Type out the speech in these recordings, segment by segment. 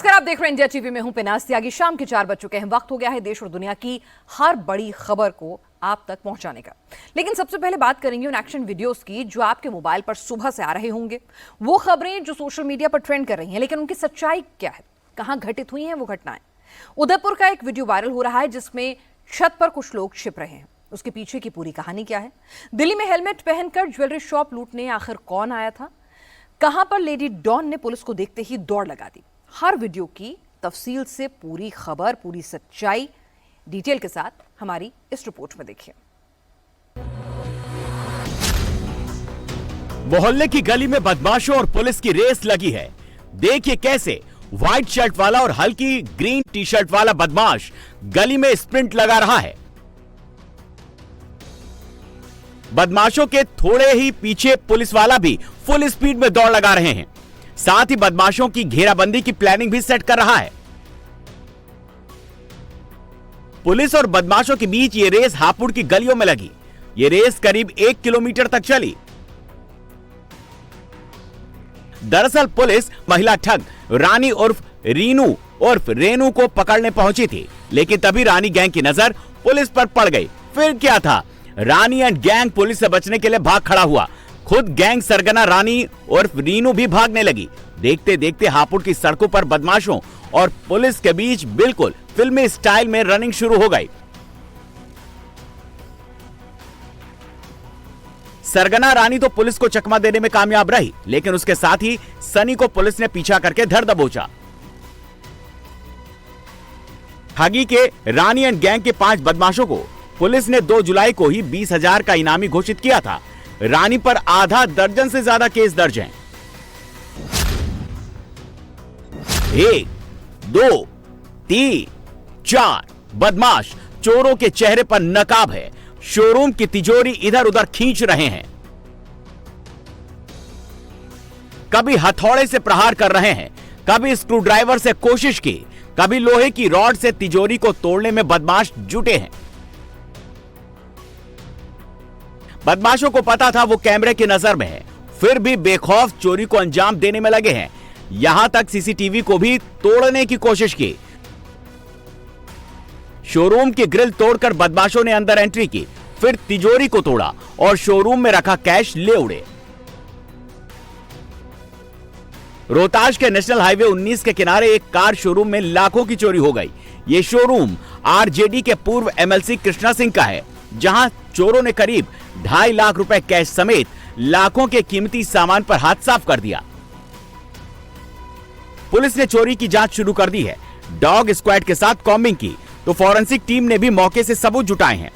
नमस्कार, आप देख रहे हैं इंडिया टीवी में हूं पिनाज त्यागी। शाम के 4 बज चुके हैं। वक्त हो गया है देश और दुनिया की हर बड़ी खबर को आप तक पहुंचाने का। लेकिन सबसे पहले बात करेंगे उन एक्शन वीडियोस की जो आपके मोबाइल पर सुबह से आ रहे होंगे। वो खबरें जो सोशल मीडिया पर ट्रेंड कर रही हैं, लेकिन उनकी सच्चाई क्या है, कहां घटित हुई हैं वो घटनाएं। उदयपुर का एक वीडियो वायरल हो रहा है जिसमें छत पर कुछ लोग छिप रहे हैं। उसके पीछे की पूरी कहानी क्या है? दिल्ली में हेलमेट पहनकर ज्वेलरी शॉप लूटने आखिर कौन आया था? कहां पर लेडी डॉन ने पुलिस को देखते ही दौड़ लगा दी? हर वीडियो की तफसील से पूरी खबर, पूरी सच्चाई डिटेल के साथ हमारी इस रिपोर्ट में देखिए। मोहल्ले की गली में बदमाशों और पुलिस की रेस लगी है। देखिए कैसे व्हाइट शर्ट वाला और हल्की ग्रीन टी शर्ट वाला बदमाश गली में स्प्रिंट लगा रहा है। बदमाशों के थोड़े ही पीछे पुलिस वाला भी फुल स्पीड में दौड़ लगा रहे हैं। साथ ही बदमाशों की घेराबंदी की प्लानिंग भी सेट कर रहा है। पुलिस और बदमाशों के बीच ये रेस हापुड़ की गलियों में लगी। ये रेस करीब 1 किलोमीटर तक चली। दरअसल पुलिस महिला ठग रानी उर्फ रीनू उर्फ रेनू को पकड़ने पहुंची थी, लेकिन तभी रानी गैंग की नजर पुलिस पर पड़ गई। फिर क्या था, रानी एंड गैंग पुलिस से बचने के लिए भाग खड़ा हुआ। खुद गैंग सरगना रानी उर्फ रीनू भी भागने लगी। देखते देखते हापुड़ की सड़कों पर बदमाशों और पुलिस के बीच बिल्कुल फिल्मी स्टाइल में रनिंग शुरू हो गई। सरगना रानी तो पुलिस को चकमा देने में कामयाब रही, लेकिन उसके साथ ही सनी को पुलिस ने पीछा करके धर दबोचा। ठगी के रानी एंड गैंग के 5 बदमाशों को पुलिस ने 2 जुलाई को ही 20,000 का इनामी घोषित किया था। रानी पर आधा दर्जन से ज्यादा केस दर्ज हैं। 1, 2, 3, 4 बदमाश चोरों के चेहरे पर नकाब है। शोरूम की तिजोरी इधर उधर खींच रहे हैं। कभी हथौड़े से प्रहार कर रहे हैं, कभी स्क्रूड्राइवर से कोशिश की, कभी लोहे की रॉड से तिजोरी को तोड़ने में बदमाश जुटे हैं। बदमाशों को पता था वो कैमरे की नजर में है, फिर भी बेखौफ चोरी को अंजाम देने में लगे हैं। यहां तक सीसीटीवी को भी तोड़ने की कोशिश की। शोरूम की ग्रिल तोड़कर बदमाशों ने अंदर एंट्री की, फिर तिजोरी को तोड़ा और शोरूम में रखा कैश ले उड़े। रोहतास के नेशनल हाईवे 19 के किनारे एक कार शोरूम में लाखों की चोरी हो गई। ये शोरूम आरजेडी के पूर्व एमएलसी कृष्णा सिंह का है, जहां चोरों ने करीब 2.5 लाख रुपए कैश समेत लाखों के कीमती सामान पर हाथ साफ कर दिया। पुलिस ने चोरी की जांच शुरू कर दी है। डॉग स्क्वाड के साथ कॉम्बिंग की तो फॉरेंसिक टीम ने भी मौके से सबूत जुटाए हैं।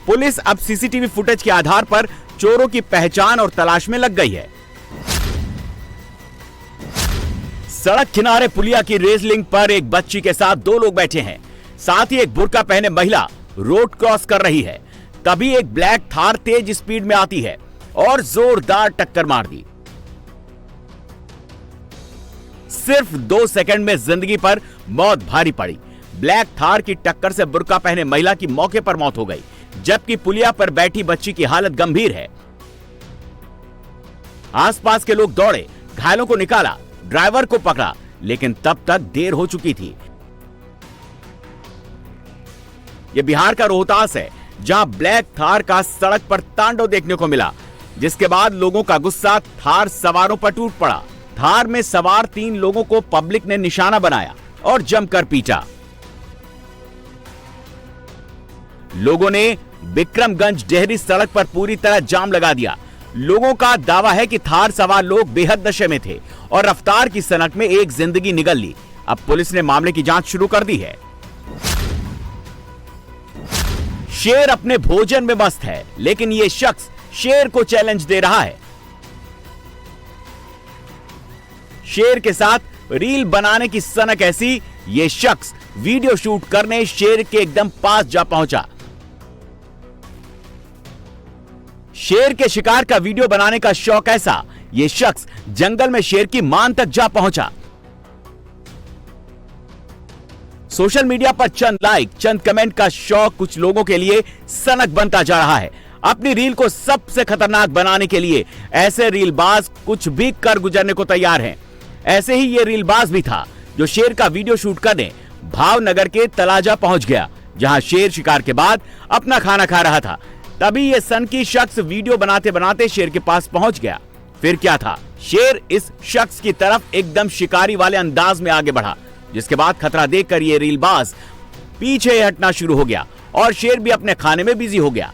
पुलिस अब सीसीटीवी फुटेज के आधार पर चोरों की पहचान और तलाश में लग गई है। सड़क किनारे पुलिया की रेसलिंग पर एक बच्ची के साथ 2 लोग बैठे हैं। साथ ही एक बुर्का पहने महिला रोड क्रॉस कर रही है। तभी एक ब्लैक थार तेज स्पीड में आती है और जोरदार टक्कर मार दी। सिर्फ 2 सेकंड में जिंदगी पर मौत भारी पड़ी। ब्लैक थार की टक्कर से बुर्का पहने महिला की मौके पर मौत हो गई, जबकि पुलिया पर बैठी बच्ची की हालत गंभीर है। आसपास के लोग दौड़े, घायलों को निकाला, ड्राइवर को पकड़ा, लेकिन तब तक देर हो चुकी थी। यह बिहार का रोहतास है, जहां ब्लैक थार का सड़क पर तांडव देखने को मिला, जिसके बाद लोगों का गुस्सा थार सवारों पर टूट पड़ा। थार में सवार 3 लोगों को पब्लिक ने निशाना बनाया और जमकर पीटा। लोगों ने विक्रमगंज डेहरी सड़क पर पूरी तरह जाम लगा दिया। लोगों का दावा है कि थार सवार लोग बेहद नशे में थे और रफ्तार की सनक में एक जिंदगी निगल ली। अब पुलिस ने मामले की जांच शुरू कर दी है। शेर अपने भोजन में मस्त है, लेकिन यह शख्स शेर को चैलेंज दे रहा है। शेर के साथ रील बनाने की सनक ऐसी, यह शख्स वीडियो शूट करने शेर के एकदम पास जा पहुंचा। शेर के शिकार का वीडियो बनाने का शौक ऐसा, यह शख्स जंगल में शेर की मान तक जा पहुंचा। सोशल मीडिया पर चंद लाइक, चंद कमेंट का शौक कुछ लोगों के लिए सनक बनता जा रहा है। अपनी रील को सबसे खतरनाक बनाने के लिए ऐसे रीलबाज कुछ भी कर गुजरने को तैयार हैं। ऐसे ही ये रीलबाज भी था जो शेर का वीडियो शूट करने भावनगर के तलाजा पहुंच गया, जहां शेर शिकार के बाद अपना खाना खा रहा था। तभी ये सनकी शख्स वीडियो बनाते बनाते शेर के पास पहुंच गया। फिर क्या था, शेर इस शख्स की तरफ एकदम शिकारी वाले अंदाज में आगे बढ़ा, जिसके बाद खतरा देखकर ये रीलबाज पीछे हटना शुरू हो गया और शेर भी अपने खाने में बिजी हो गया।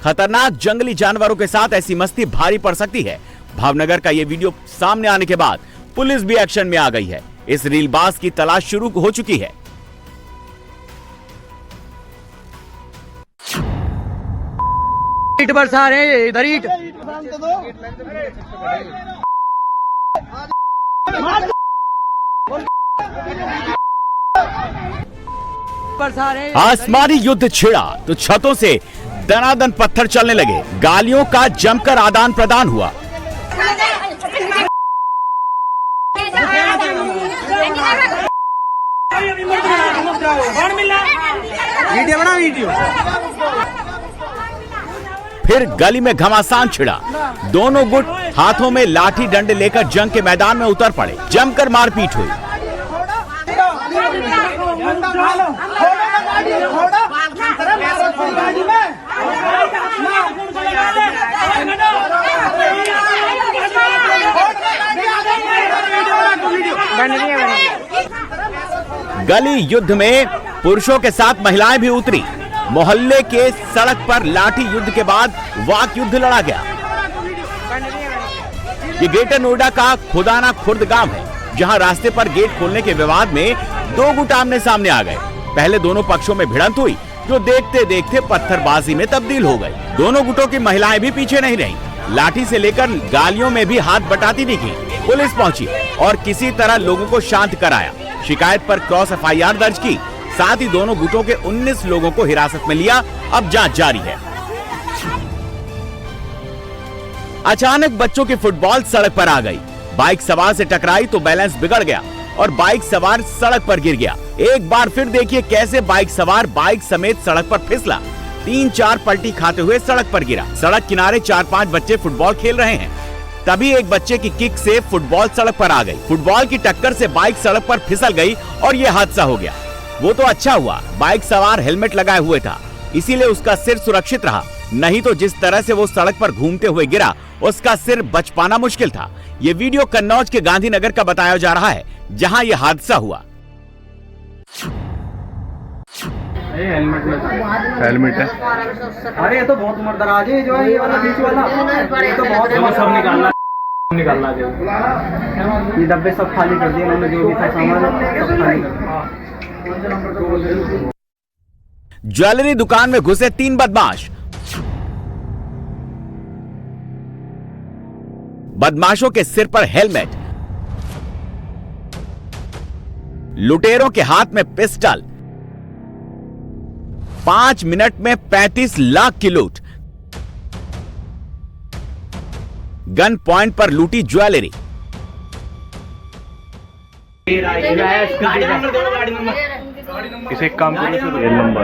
खतरनाक जंगली जानवरों के साथ ऐसी मस्ती भारी पड़ सकती है। भावनगर का ये वीडियो सामने आने के बाद पुलिस भी एक्शन में आ गई है। इस रीलबाज की तलाश शुरू हो चुकी है। ईट बरसा रहे इधर ईट बरसा रहे। आसमानी युद्ध छिड़ा तो छतों से दनादन पत्थर चलने लगे। गालियों का जमकर आदान प्रदान हुआ। वीडियो बना वीडियो। फिर गली में घमासान छिड़ा। दोनों गुट हाथों में लाठी डंडे लेकर जंग के मैदान में उतर पड़े। जमकर मारपीट हुई। गली युद्ध में पुरुषों के साथ महिलाएं भी उतरी। मोहल्ले के सड़क पर लाठी युद्ध के बाद वाक युद्ध लड़ा गया। ये ग्रेटर नोएडा का खुदाना खुर्द गांव है, जहां रास्ते पर गेट खोलने के विवाद में दो गुट आमने सामने आ गए। पहले दोनों पक्षों में भिड़ंत हुई, जो देखते देखते पत्थरबाजी में तब्दील हो गई। दोनों गुटों की महिलाएं भी पीछे नहीं रहीं। लाठी से लेकर गालियों में भी हाथ बटाती दिखी। पुलिस पहुंची और किसी तरह लोगों को शांत कराया। शिकायत पर क्रॉस एफआईआर दर्ज की। साथ ही दोनों गुटों के 19 लोगों को हिरासत में लिया। अब जांच जारी है। अचानक बच्चों की फुटबॉल सड़क पर आ गई। बाइक सवार से टकराई तो बैलेंस बिगड़ गया और बाइक सवार सड़क पर गिर गया। एक बार फिर देखिए कैसे बाइक सवार बाइक समेत सड़क पर फिसला। 3-4 पलटी खाते हुए सड़क पर गिरा। सड़क किनारे 4-5 बच्चे फुटबॉल खेल रहे हैं। तभी एक बच्चे की किक से फुटबॉल सड़क पर आ गई। फुटबॉल की टक्कर से बाइक सड़क पर फिसल गई और ये हादसा हो गया। वो तो अच्छा हुआ बाइक सवार हेलमेट लगाए हुए था, इसीलिए उसका सिर सुरक्षित रहा। नहीं तो जिस तरह से वो सड़क पर घूमते हुए गिरा, उसका सिर बच पाना मुश्किल था। ये वीडियो कन्नौज के गांधीनगर का बताया जा रहा है, जहां ये हादसा हुआ। हेलमेट है। अरे ये तो बहुत उम्रदराज है, जो है ये वाला बीच वाला, ये तो बहुत सब निकालना ये डब्बे सब खाली कर दिए उन्होंने, जो भी था सामान सब खाली कर दिया। ज्वेलरी दुकान में घुसे 3 बदमाश। बदमाशों के सिर पर हेलमेट, लुटेरों के हाथ में पिस्टल। 5 मिनट में 35 लाख की लूट। गन पॉइंट पर लूटी ज्वेलरी। इसे एक काम करो, रियल नंबर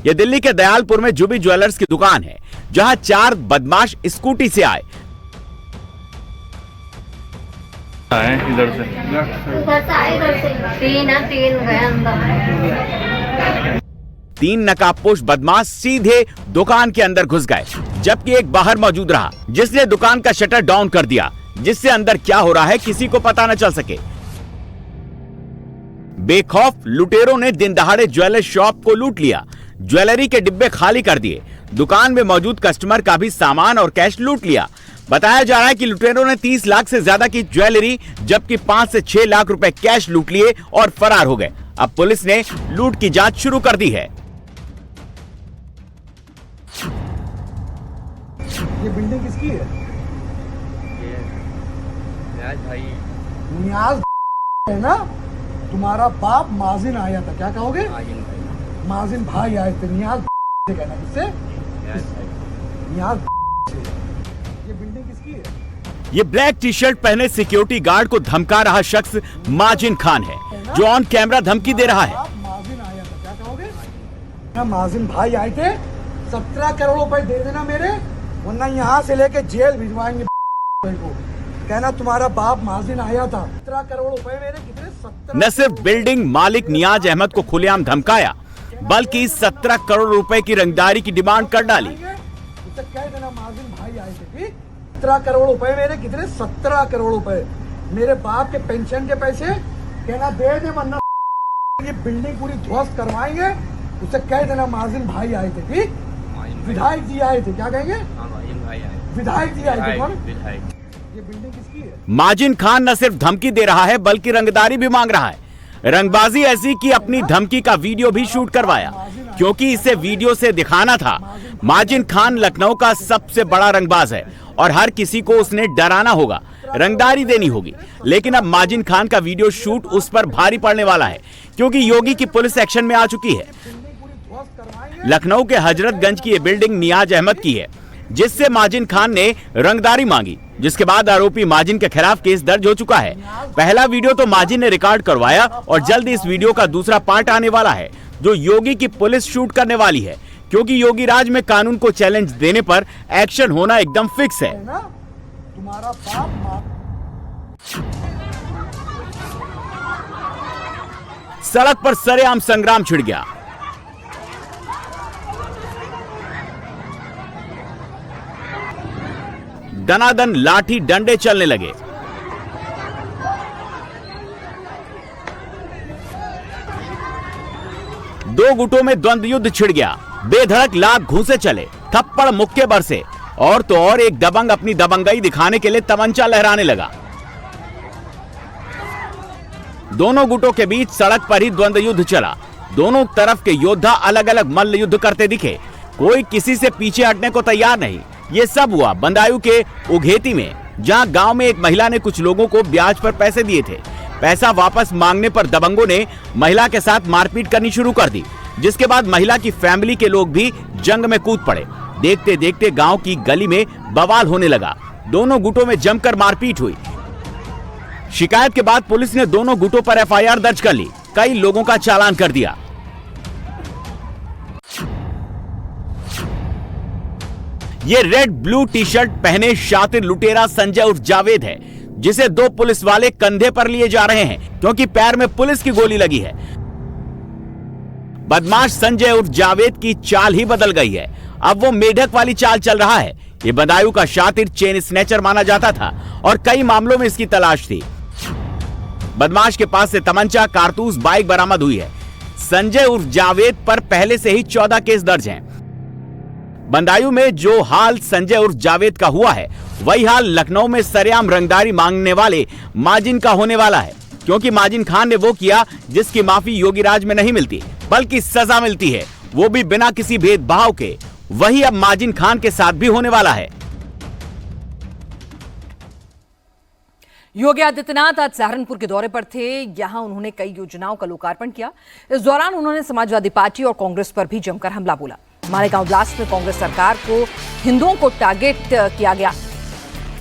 ये दिल्ली के दयालपुर में जुबी ज्वेलर्स की दुकान है, जहां 4 बदमाश स्कूटी से आए। इधर से तीन नकाबपोश बदमाश सीधे दुकान के अंदर घुस गए, जबकि एक बाहर मौजूद रहा, जिसने दुकान का शटर डाउन कर दिया, जिससे अंदर क्या हो रहा है किसी को पता न चल सके। बेखौफ लुटेरों ने दिन दहाड़े ज्वेलर शॉप को लूट लिया। ज्वेलरी के डिब्बे खाली कर दिए। दुकान में मौजूद कस्टमर का भी सामान और कैश लूट लिया। बताया जा रहा है कि लुटेरों ने 30 लाख से ज्यादा की ज्वेलरी, जबकि 5 से 6 लाख रुपए कैश लूट लिए और फरार हो गए। अब पुलिस ने लूट की जांच शुरू कर दी है। ये बिल्डिंग किसकी है? भाई नियाज है ना? तुम्हारा बाप माजिन आया था, क्या कहोगे? माजिन भाई आए थे, नियाज से कहना किससे? नियाज से। ये बिल्डिंग किसकी है? ये ब्लैक टी शर्ट पहने सिक्योरिटी गार्ड को धमका रहा शख्स माजिन खान है, जो ऑन कैमरा धमकी दे रहा है। बाप माजिन आया था, क्या कहोगे? माजिन भाई आए थे, 17 करोड़ रुपए दे देना मेरे, वरना यहाँ से लेके जेल भिजवाएंगे को। कहना तुम्हारा बाप माजिन आया था। 17 करोड़ रुपए मेरे कितने? 17। न सिर्फ बिल्डिंग मालिक नियाज अहमद को खुलेआम धमकाया, बल्कि 17 करोड़ रुपए की रंगदारी की डिमांड कर डाली। उसे कह देना माजिन भाई आए थे, ठीक? 17 करोड़ रुपए मेरे कितने? 17 करोड़ रुपए मेरे बाप के पेंशन के पैसे। कहना दे दे, वरना ये बिल्डिंग पूरी ध्वस्त करवाएंगे। उसे कह देना माजिन भाई आए थे, ठीक? विधायक जी आए थे, क्या कहेंगे? विधायक जी आए थे। कौन? ये बिल्डिंग किसकी है? माजिन खान न सिर्फ धमकी दे रहा है, बल्कि रंगदारी भी मांग रहा है। रंगबाजी ऐसी कि अपनी धमकी का वीडियो भी शूट करवाया, क्योंकि इसे वीडियो से दिखाना था। माजिन खान लखनऊ का सबसे बड़ा रंगबाज है और हर किसी को उसने डराना होगा, रंगदारी देनी होगी। लेकिन अब माजिन खान का वीडियो शूट उस पर भारी पड़ने वाला है, क्योंकि योगी की पुलिस एक्शन में आ चुकी है। लखनऊ के हजरतगंज की ये बिल्डिंग नियाज अहमद की है, जिससे माजिन खान ने रंगदारी मांगी, जिसके बाद आरोपी माजिन के खिलाफ केस दर्ज हो चुका है। पहला वीडियो तो माजिन ने रिकॉर्ड करवाया और जल्द इस वीडियो का दूसरा पार्ट आने वाला है, जो योगी की पुलिस शूट करने वाली है, क्योंकि योगी राज में कानून को चैलेंज देने पर एक्शन होना एकदम फिक्स है। तुम्हारा बाप सड़क पर सरेआम संग्राम छिड़ गया। दनादन लाठी डंडे चलने लगे। दो गुटों में द्वंद्व युद्ध छिड़ गया। बेधड़क लात घूंसे चले, थप्पड़ मुक्के बरसे, और तो और एक दबंग अपनी दबंगई दिखाने के लिए तमंचा लहराने लगा। दोनों गुटों के बीच सड़क पर ही द्वंद्व युद्ध चला। दोनों तरफ के योद्धा अलग अलग मल्ल युद्ध करते दिखे। कोई किसी से पीछे हटने को तैयार नहीं। ये सब हुआ बंदायूं के उघेती में, जहां गांव में एक महिला ने कुछ लोगों को ब्याज पर पैसे दिए थे। पैसा वापस मांगने पर दबंगों ने महिला के साथ मारपीट करनी शुरू कर दी, जिसके बाद महिला की फैमिली के लोग भी जंग में कूद पड़े। देखते देखते गांव की गली में बवाल होने लगा। दोनों गुटों में जमकर मारपीट हुई। शिकायत के बाद पुलिस ने दोनों गुटों पर एफआईआर दर्ज कर ली, कई लोगों का चालान कर दिया। ये रेड ब्लू टी शर्ट पहने शातिर लुटेरा संजय उर्फ जावेद है, जिसे दो पुलिस वाले कंधे पर लिए जा रहे हैं, क्योंकि पैर में पुलिस की गोली लगी है। बदमाश संजय उर्फ जावेद की चाल ही बदल गई है। अब वो मेढक वाली चाल चल रहा है। ये बदायूं का शातिर चेन स्नैचर माना जाता था और कई मामलों में इसकी तलाश थी। बदमाश के पास से तमंचा, कारतूस, बाइक बरामद हुई है। संजय उर्फ जावेद पर पहले से ही 14 केस दर्ज हैं। बदायूं में जो हाल संजय उर्फ जावेद का हुआ है, वही हाल लखनऊ में सरेआम रंगदारी मांगने वाले माजिन का होने वाला है, क्योंकि माजिन खान ने वो किया जिसकी माफी योगी राज में नहीं मिलती, बल्कि सजा मिलती है, वो भी बिना किसी भेदभाव के। वही अब माजिन खान के साथ भी होने वाला है। योगी आदित्यनाथ आज सहारनपुर के दौरे पर थे। यहां उन्होंने कई योजनाओं का लोकार्पण किया। इस दौरान उन्होंने समाजवादी पार्टी और कांग्रेस पर भी जमकर हमला बोला। मालेगांव ब्लास्ट में कांग्रेस सरकार को हिंदुओं को टारगेट किया गया।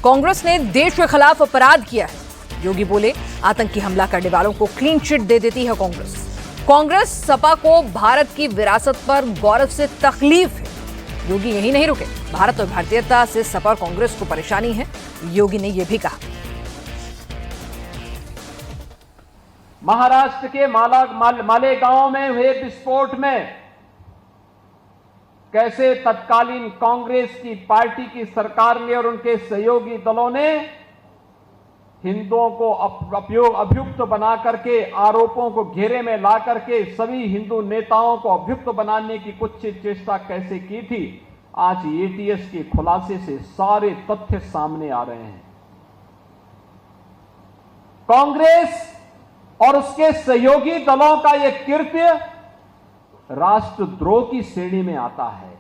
कांग्रेस ने देश के खिलाफ अपराध किया है। योगी बोले, आतंकी हमला करने वालों को क्लीन चिट दे देती है कांग्रेस। कांग्रेस सपा को भारत की विरासत पर गौरव से तकलीफ है। योगी यही नहीं रुके, भारत और भारतीयता से सपा और कांग्रेस को परेशानी है। योगी ने यह भी कहा, महाराष्ट्र के मालेगांव में हुए विस्फोट में कैसे तत्कालीन कांग्रेस की पार्टी की सरकार ने और उनके सहयोगी दलों ने हिंदुओं को अभियुक्त बना करके, आरोपों को घेरे में ला करके सभी हिंदू नेताओं को अभियुक्त बनाने की कुछ चेष्टा कैसे की थी, आज एटीएस के खुलासे से सारे तथ्य सामने आ रहे हैं। कांग्रेस और उसके सहयोगी दलों का यह कृत्य राष्ट्रद्रोह की श्रेणी में आता है।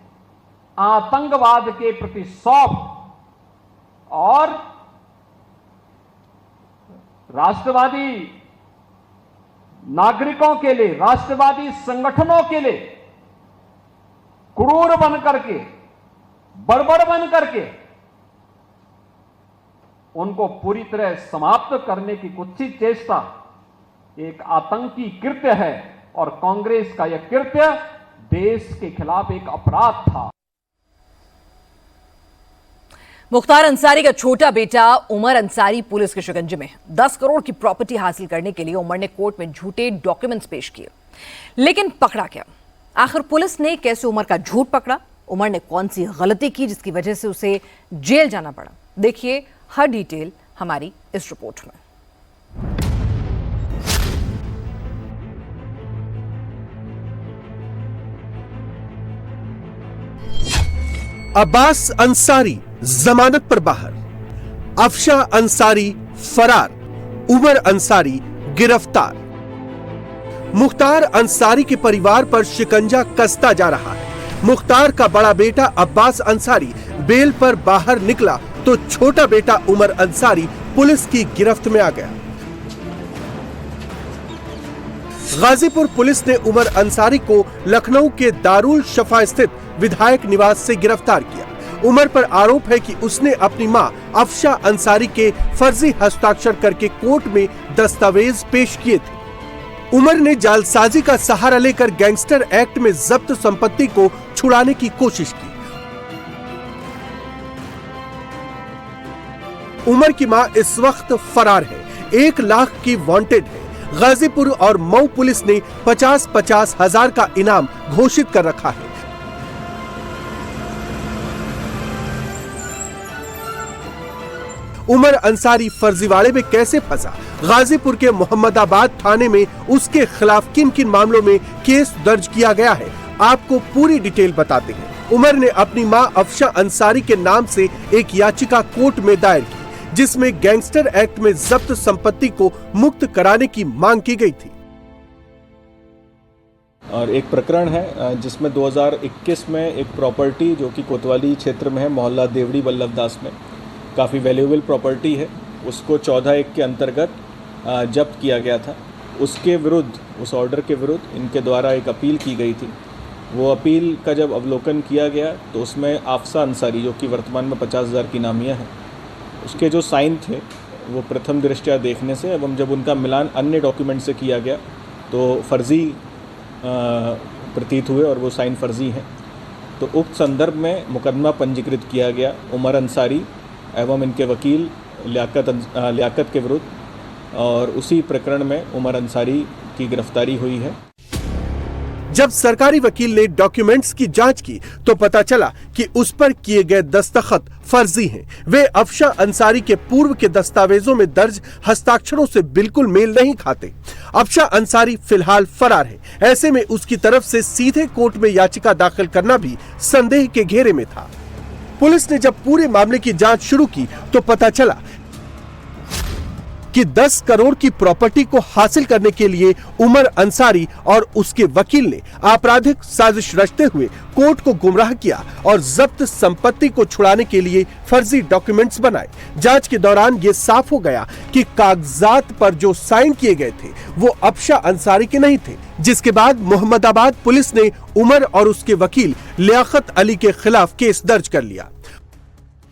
आतंकवाद के प्रति सौंप और राष्ट्रवादी नागरिकों के लिए, राष्ट्रवादी संगठनों के लिए क्रूर बन करके, बर्बर बन करके उनको पूरी तरह समाप्त करने की कुत्सित चेष्टा एक आतंकी कृत्य है। और कांग्रेस का यह कृत्य देश के खिलाफ एक अपराध था। मुख्तार अंसारी का छोटा बेटा उमर अंसारी पुलिस के शिकंजे में है। 10 करोड़ की प्रॉपर्टी हासिल करने के लिए उमर ने कोर्ट में झूठे डॉक्यूमेंट्स पेश किए, लेकिन पकड़ा क्या? आखिर पुलिस ने कैसे उमर का झूठ पकड़ा? उमर ने कौन सी गलती की जिसकी वजह से उसे जेल जाना पड़ा? देखिए हर डिटेल हमारी इस रिपोर्ट में। अब्बास अंसारी जमानत पर बाहर, अफशा अंसारी फरार, उमर अंसारी गिरफ्तार। मुख्तार अंसारी के परिवार पर शिकंजा कसता जा रहा है। मुख्तार का बड़ा बेटा अब्बास अंसारी बेल पर बाहर निकला तो छोटा बेटा उमर अंसारी पुलिस की गिरफ्त में आ गया। गाजीपुर पुलिस ने उमर अंसारी को लखनऊ के दारुल शफा स्थित विधायक निवास से गिरफ्तार किया। उमर पर आरोप है कि उसने अपनी मां अफशा अंसारी के फर्जी हस्ताक्षर करके कोर्ट में दस्तावेज पेश किए थे। उमर ने जालसाजी का सहारा लेकर गैंगस्टर एक्ट में जब्त संपत्ति को छुड़ाने की कोशिश की। उमर की मां इस वक्त फरार है। 1 लाख की वांटेड है। गाजीपुर और मऊ पुलिस ने 50-50 हजार का इनाम घोषित कर रखा है। उमर अंसारी फर्जीवाड़े में कैसे फंसा? गाजीपुर के मोहम्मदाबाद थाने में उसके खिलाफ किन किन मामलों में केस दर्ज किया गया है, आपको पूरी डिटेल बताते हैं। उमर ने अपनी मां अफशा अंसारी के नाम से एक याचिका कोर्ट में दायर की, जिसमें गैंगस्टर एक्ट में जब्त संपत्ति को मुक्त कराने की मांग की गई थी। और एक प्रकरण है जिसमें 2021 में एक प्रॉपर्टी जो कि कोतवाली क्षेत्र में है, मोहल्ला देवड़ी वल्लभदास में, काफ़ी वैल्यूएबल प्रॉपर्टी है, उसको 14(1) के अंतर्गत जब्त किया गया था। उसके विरुद्ध, उस ऑर्डर के विरुद्ध इनके द्वारा एक अपील की गई थी। वो अपील का जब अवलोकन किया गया तो उसमें अफशा अंसारी, जो कि वर्तमान में 50,000 की नामिया है, उसके जो साइन थे वो प्रथम दृष्टया देखने से एवं जब उनका मिलान अन्य डॉक्यूमेंट से किया गया तो फर्जी प्रतीत हुए और वो साइन फर्जी हैं। तो उक्त संदर्भ में मुकदमा पंजीकृत किया गया उमर अंसारी एवं इनके वकील लियाकत के विरुद्ध, और उसी प्रकरण में उमर अंसारी की गिरफ्तारी हुई है। जब सरकारी वकील ने डॉक्यूमेंट्स की जांच की तो पता चला कि उस पर किए गए दस्तखत फर्जी हैं। वे अफशा अंसारी के पूर्व के दस्तावेजों में दर्ज हस्ताक्षरों से बिल्कुल मेल नहीं खाते। अफशा अंसारी फिलहाल फरार है। ऐसे में उसकी तरफ से सीधे कोर्ट में याचिका दाखिल करना भी संदेह के घेरे में था। पुलिस ने जब पूरे मामले की जांच शुरू की तो पता चला कि 10 करोड़ की प्रॉपर्टी को हासिल करने के लिए उमर अंसारी और उसके वकील ने आपराधिक साजिश रचते हुए कोर्ट को गुमराह किया और जब्त संपत्ति को छुड़ाने के लिए फर्जी डॉक्यूमेंट्स बनाए। जांच के दौरान ये साफ हो गया कि कागजात पर जो साइन किए गए थे वो अफशा अंसारी के नहीं थे, जिसके बाद मोहम्मदाबाद पुलिस ने उमर और उसके वकील लियाकत अली के खिलाफ केस दर्ज कर लिया।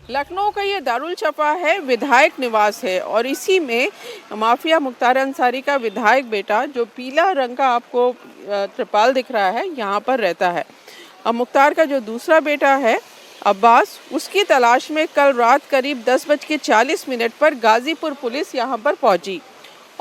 लखनऊ का ये दारुल शफा है, विधायक निवास है, और इसी में माफिया मुख्तार अंसारी का विधायक बेटा, जो पीला रंग का आपको त्रिपाल दिख रहा है, यहाँ पर रहता है। अब मुख्तार का जो दूसरा बेटा है अब्बास, उसकी तलाश में कल रात करीब 10:40 पर गाजीपुर पुलिस यहाँ पर पहुँची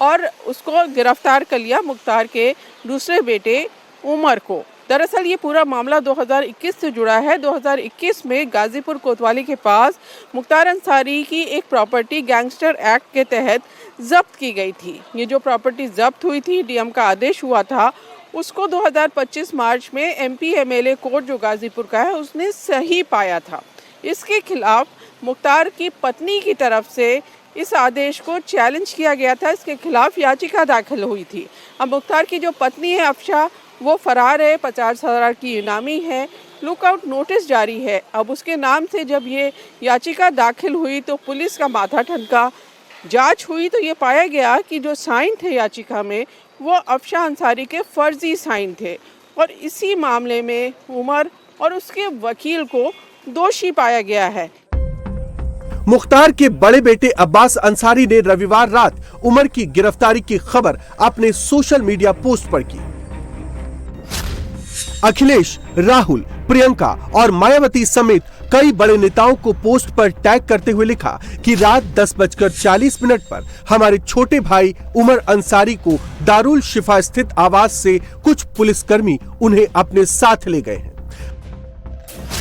और उसको गिरफ्तार कर लिया, मुख्तार के दूसरे बेटे उमर को। दरअसल ये पूरा मामला 2021 से जुड़ा है। 2021 में गाजीपुर कोतवाली के पास मुख्तार अंसारी की एक प्रॉपर्टी गैंगस्टर एक्ट के तहत जब्त की गई थी। ये जो प्रॉपर्टी जब्त हुई थी, डीएम का आदेश हुआ था, उसको 2025 मार्च में एमपी एमएलए कोर्ट जो गाजीपुर का है उसने सही पाया था। इसके खिलाफ मुख्तार की पत्नी की तरफ से इस आदेश को चैलेंज किया गया था। इसके खिलाफ याचिका दाखिल हुई थी। अब मुख्तार की जो पत्नी है अफशा, वो फरार है, 50,000 की इनामी है, लुकआउट नोटिस जारी है। अब उसके नाम से जब ये याचिका दाखिल हुई तो पुलिस का माथा ठनका। जांच हुई तो ये पाया गया कि जो साइन थे याचिका में वो अफशा अंसारी के फर्जी साइन थे और इसी मामले में उमर और उसके वकील को दोषी पाया गया है। मुख्तार के बड़े बेटे अब्बास अंसारी ने रविवार रात उमर की गिरफ्तारी की खबर अपने सोशल मीडिया पोस्ट पर की। अखिलेश, राहुल, प्रियंका और मायावती समेत कई बड़े नेताओं को पोस्ट पर टैग करते हुए लिखा कि रात 10:40 पर हमारे छोटे भाई उमर अंसारी को दारुल शिफा स्थित आवास से कुछ पुलिसकर्मी उन्हें अपने साथ ले गए हैं।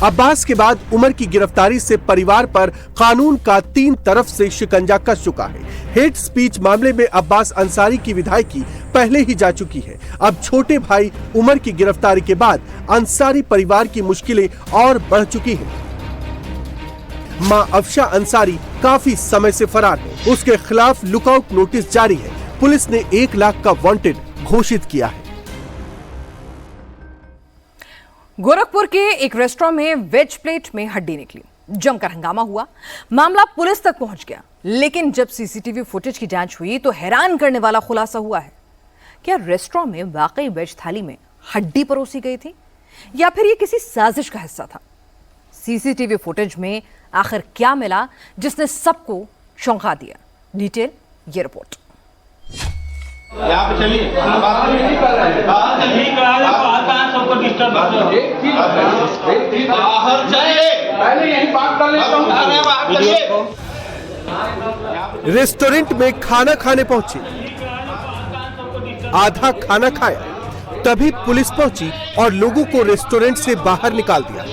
अब्बास के बाद उमर की गिरफ्तारी से परिवार पर कानून का 3 तरफ से शिकंजा कस चुका है। हेट स्पीच मामले में अब्बास अंसारी की विधायकी पहले ही जा चुकी है। अब छोटे भाई उमर की गिरफ्तारी के बाद अंसारी परिवार की मुश्किलें और बढ़ चुकी हैं। मां अफशा अंसारी काफी समय से फरार है। उसके खिलाफ लुकआउट नोटिस जारी है। पुलिस ने 1 लाख का वांटेड घोषित किया है। गोरखपुर के एक रेस्टोरेंट में वेज प्लेट में हड्डी निकली, जमकर हंगामा हुआ। मामला पुलिस तक पहुंच गया, लेकिन जब सीसीटीवी फुटेज की जांच हुई तो हैरान करने वाला खुलासा हुआ है। क्या रेस्टोरेंट में वाकई वेज थाली में हड्डी परोसी गई थी या फिर यह किसी साजिश का हिस्सा था? सीसीटीवी फुटेज में आखिर क्या मिला जिसने सबको चौंका दिया? डिटेल ये रिपोर्ट। रेस्टोरेंट में खाना खाने पहुंचे, आधा खाना खाया, तभी पुलिस पहुंची और लोगों को रेस्टोरेंट से बाहर निकाल दिया।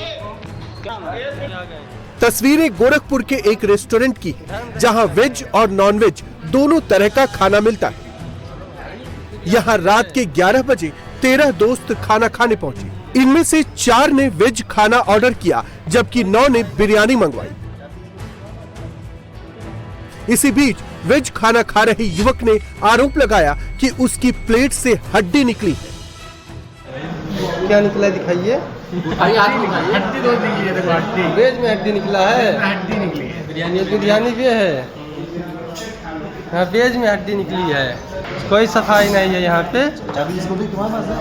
तस्वीरें गोरखपुर के एक रेस्टोरेंट की है, जहां वेज और नॉनवेज दोनों तरह का खाना मिलता है। यहां रात के 11 बजे 13 दोस्त खाना खाने पहुंचे। इनमें से 4 ने वेज खाना ऑर्डर किया, जबकि 9 ने बिरयानी मंगवाई। इसी बीच वेज खाना खा रहे युवक ने आरोप लगाया कि उसकी प्लेट से हड्डी निकली है। क्या निकला दिखाइए। हड्डी तो निकली है, देखो हड्डी। वेज में हड्डी निकला है। हड्डी निकली है। बिरयानी भी है। हाँ, वेज में हड्डी निकली है। कोई सफाई नहीं है यहाँ पे। इसको भी तुम्हारे पास है?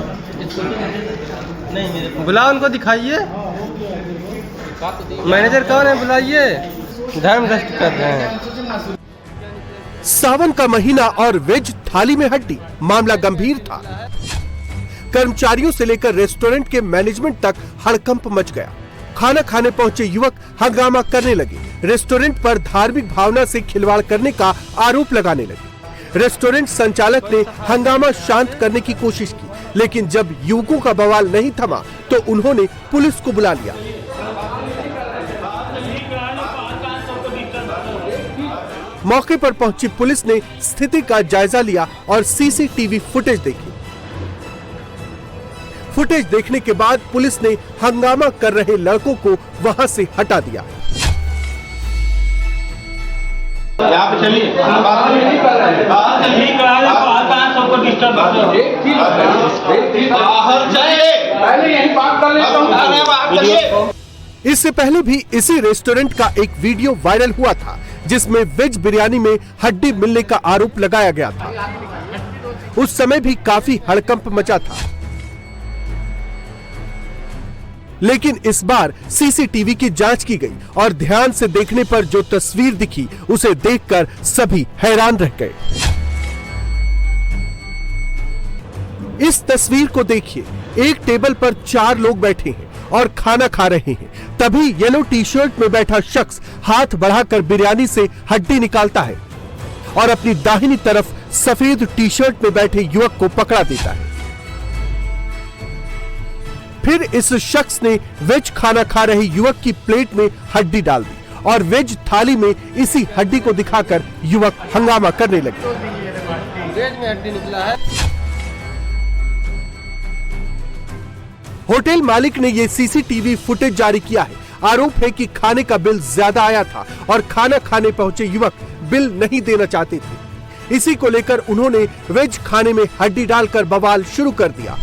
बुलाओ, उनको दिखाइए। मैनेजर कौन है, बुलाइए। धर्म भ्रष्ट कर रहे हैं। सावन का महीना और वेज थाली में हड्डी, मामला गंभीर था। कर्मचारियों से लेकर रेस्टोरेंट के मैनेजमेंट तक हड़कंप मच गया। खाना खाने पहुंचे युवक हंगामा करने लगे। रेस्टोरेंट पर धार्मिक भावना से खिलवाड़ करने का आरोप लगाने लगे। रेस्टोरेंट संचालक ने हंगामा शांत करने की कोशिश की, लेकिन जब युवकों का बवाल नहीं थमा तो उन्होंने पुलिस को बुला लिया। मौके पर पहुंची पुलिस ने स्थिति का जायजा लिया और सीसीटीवी फुटेज देखी। फुटेज देखने के बाद पुलिस ने हंगामा कर रहे लड़कों को वहां से हटा दिया। इससे पहले भी इसी रेस्टोरेंट का एक वीडियो वायरल हुआ था, जिसमें वेज बिरयानी में हड्डी मिलने का आरोप लगाया गया था। उस समय भी काफी हड़कंप मचा था, लेकिन इस बार सीसीटीवी की जांच की गई और ध्यान से देखने पर जो तस्वीर दिखी उसे देखकर सभी हैरान रह गए। इस तस्वीर को देखिए। एक टेबल पर 4 लोग बैठे हैं और खाना खा रहे हैं। तभी येलो टी शर्ट में बैठा शख्स हाथ बढ़ाकर बिरयानी से हड्डी निकालता है और अपनी दाहिनी तरफ सफेद टी शर्ट में बैठे युवक को पकड़ा देता है। फिर इस शख्स ने वेज खाना खा रहे युवक की प्लेट में हड्डी डाल दी और वेज थाली में इसी हड्डी को दिखाकर युवक हंगामा करने लगे। वेज में हड्डी निकला है। होटल मालिक ने ये सीसीटीवी फुटेज जारी किया है। आरोप है कि खाने का बिल ज्यादा आया था और खाना खाने पहुंचे युवक बिल नहीं देना चाहते थे। इसी को लेकर उन्होंने वेज खाने में हड्डी डालकर बवाल शुरू कर दिया।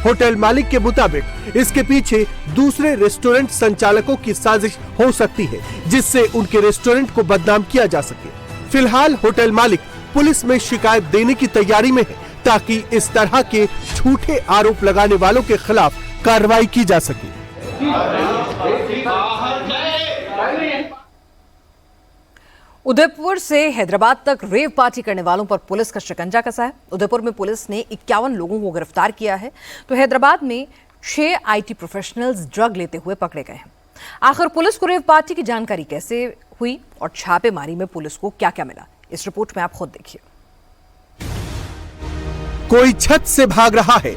होटल मालिक के मुताबिक इसके पीछे दूसरे रेस्टोरेंट संचालकों की साजिश हो सकती है, जिससे उनके रेस्टोरेंट को बदनाम किया जा सके। फिलहाल होटल मालिक पुलिस में शिकायत देने की तैयारी में है, ताकि इस तरह के झूठे आरोप लगाने वालों के खिलाफ कार्रवाई की जा सके। उदयपुर से हैदराबाद तक रेव पार्टी करने वालों पर पुलिस का शिकंजा कसा है। उदयपुर में पुलिस ने 51 लोगों को गिरफ्तार किया है, तो हैदराबाद में 6 IT प्रोफेशनल्स ड्रग लेते हुए पकड़े गए हैं। आखिर पुलिस को रेव पार्टी की जानकारी कैसे हुई और छापेमारी में पुलिस को क्या क्या मिला, इस रिपोर्ट में आप खुद देखिए। कोई छत से भाग रहा है,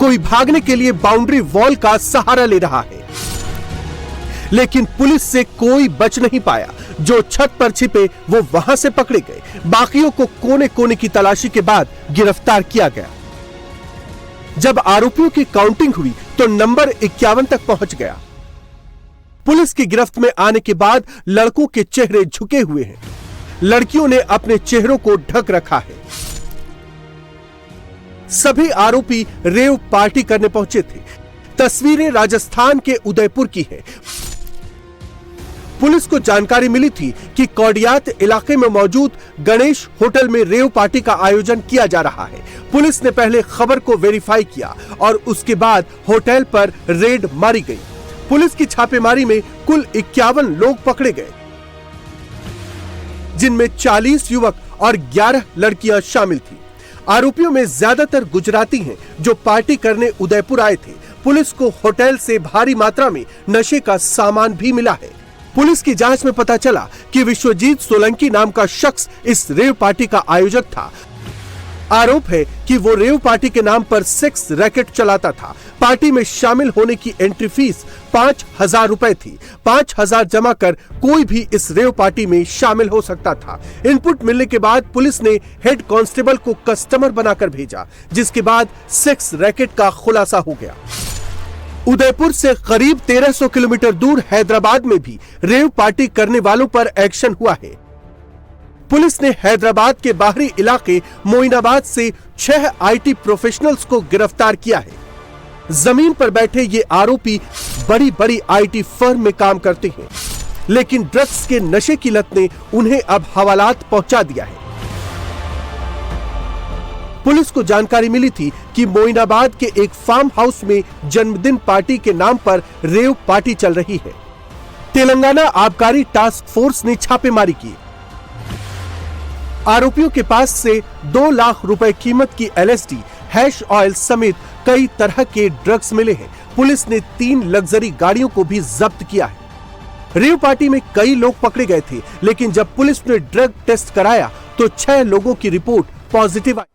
कोई भागने के लिए बाउंड्री वॉल का सहारा ले रहा है, लेकिन पुलिस से कोई बच नहीं पाया। जो छत पर छिपे वो वहां से पकड़े गए, बाकियों को कोने कोने की तलाशी के बाद गिरफ्तार किया गया। जब आरोपियों की काउंटिंग हुई तो नंबर 51 तक पहुंच गया। पुलिस की गिरफ्त में आने के बाद लड़कों के चेहरे झुके हुए हैं, लड़कियों ने अपने चेहरों को ढक रखा है। सभी आरोपी रेव पार्टी करने पहुंचे थे। तस्वीरें राजस्थान के उदयपुर की है। पुलिस को जानकारी मिली थी कि कौडियात इलाके में मौजूद गणेश होटल में रेव पार्टी का आयोजन किया जा रहा है। पुलिस ने पहले खबर को वेरीफाई किया और उसके बाद होटल पर रेड मारी गई। पुलिस की छापेमारी में कुल 51 लोग पकड़े गए, जिनमें 40 युवक और 11 लड़कियां शामिल थी। आरोपियों में ज्यादातर गुजराती हैं जो पार्टी करने उदयपुर आए थे। पुलिस को होटल से भारी मात्रा में नशे का सामान भी मिला है। पुलिस की जांच में पता चला कि विश्वजीत सोलंकी नाम का शख्स इस रेव पार्टी का आयोजक था। आरोप है कि वो रेव पार्टी के नाम पर सेक्स रैकेट चलाता था। पार्टी में शामिल होने की एंट्री फीस 5,000 रुपए थी। 5,000 जमा कर कोई भी इस रेव पार्टी में शामिल हो सकता था। इनपुट मिलने के बाद पुलिस ने हेड कांस्टेबल को कस्टमर बनाकर भेजा, जिसके बाद सेक्स रैकेट का खुलासा हो गया। उदयपुर से करीब 1300 किलोमीटर दूर हैदराबाद में भी रेव पार्टी करने वालों पर एक्शन हुआ है। पुलिस ने हैदराबाद के बाहरी इलाके मोइनाबाद से 6 IT प्रोफेशनल्स को गिरफ्तार किया है। जमीन पर बैठे ये आरोपी बड़ी बड़ी IT फर्म में काम करते हैं, लेकिन ड्रग्स के नशे की लत ने उन्हें अब हवालात पहुंचा दिया है। पुलिस को जानकारी मिली थी कि मोइनाबाद के एक फार्म हाउस में जन्मदिन पार्टी के नाम पर रेव पार्टी चल रही है। तेलंगाना आबकारी टास्क फोर्स ने छापेमारी की। आरोपियों के पास से 2 लाख रुपए कीमत की LSD, हैश ऑयल समेत कई तरह के ड्रग्स मिले हैं। पुलिस ने 3 लग्जरी गाड़ियों को भी जब्त किया है। रेव पार्टी में कई लोग पकड़े गए थे, लेकिन जब पुलिस ने ड्रग टेस्ट कराया तो 6 लोगों की रिपोर्ट पॉजिटिव आई।